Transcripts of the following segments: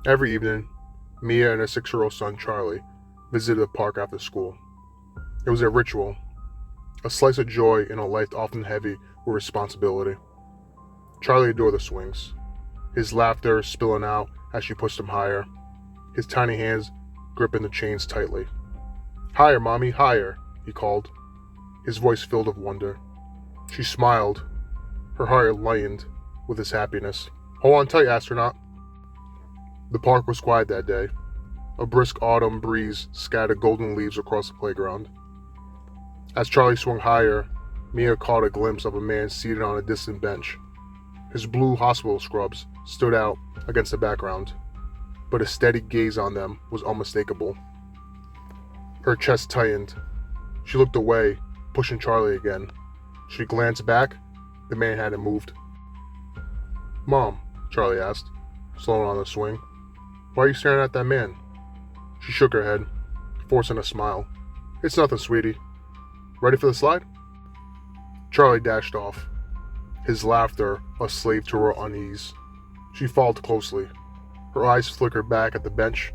Every evening, Mia and her 6-year-old son Charlie visited the park after school. It was a ritual, a slice of joy in a life often heavy with responsibility. Charlie adored the swings, his laughter spilling out as she pushed him higher, his tiny hands gripping the chains tightly. "Higher, Mommy, higher," he called, his voice filled with wonder. She smiled, her heart lightened with his happiness. "Hold on tight, astronaut." The park was quiet that day. A brisk autumn breeze scattered golden leaves across the playground. As Charlie swung higher, Mia caught a glimpse of a man seated on a distant bench. His blue hospital scrubs stood out against the background, but his steady gaze on them was unmistakable. Her chest tightened. She looked away, pushing Charlie again. She glanced back. The man hadn't moved. "Mom," Charlie asked, slowing on the swing, "why are you staring at that man?" She shook her head, forcing a smile. "It's nothing, sweetie. Ready for the slide?" Charlie dashed off, his laughter a slave to her unease. She followed closely. Her eyes flickered back at the bench.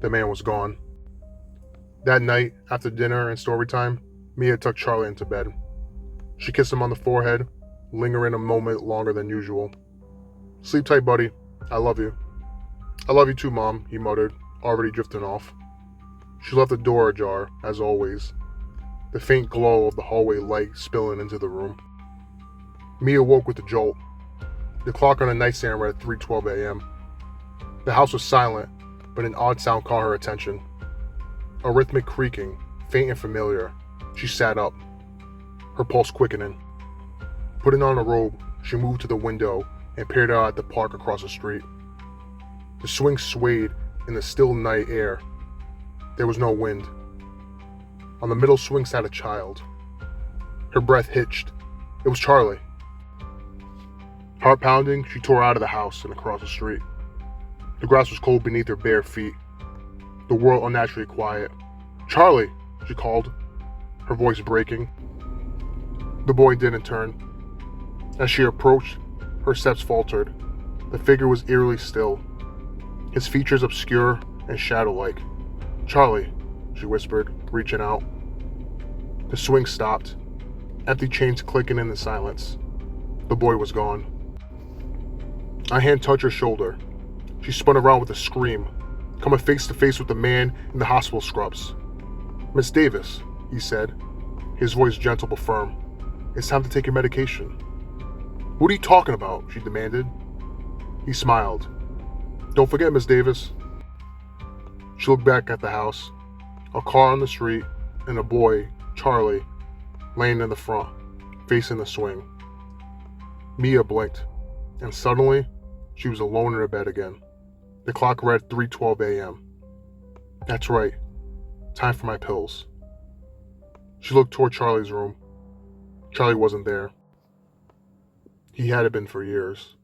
The man was gone. That night, after dinner and story time, Mia tucked Charlie into bed. She kissed him on the forehead, lingering a moment longer than usual. "Sleep tight, buddy. I love you." "I love you too, Mom," he muttered, already drifting off. She left the door ajar, as always, the faint glow of the hallway light spilling into the room. Mia woke with a jolt. The clock on the nightstand read 3:12 a.m. The house was silent, but an odd sound caught her attention. A rhythmic creaking, faint and familiar. She sat up, her pulse quickening. Putting on a robe, she moved to the window and peered out at the park across the street. The swing swayed in the still night air. There was no wind. On the middle swing sat a child. Her breath hitched. It was Charlie. Heart pounding, she tore out of the house and across the street. The grass was cold beneath her bare feet, the world unnaturally quiet. "Charlie!" she called, her voice breaking. The boy didn't turn. As she approached, her steps faltered. The figure was eerily still, his features obscure and shadow-like. "Charlie," she whispered, reaching out. The swing stopped, empty chains clicking in the silence. The boy was gone. A hand touched her shoulder. She spun around with a scream, coming face to face with the man in the hospital scrubs. "Miss Davis," he said, his voice gentle but firm. "It's time to take your medication." "What are you talking about?" she demanded. He smiled. "Don't forget, Miss Davis." She looked back at the house, a car on the street, and a boy, Charlie, laying in the front, facing the swing. Mia blinked, and suddenly, she was alone in her bed again. The clock read 3:12 a.m. That's right. Time for my pills. She looked toward Charlie's room. Charlie wasn't there. He hadn't been for years.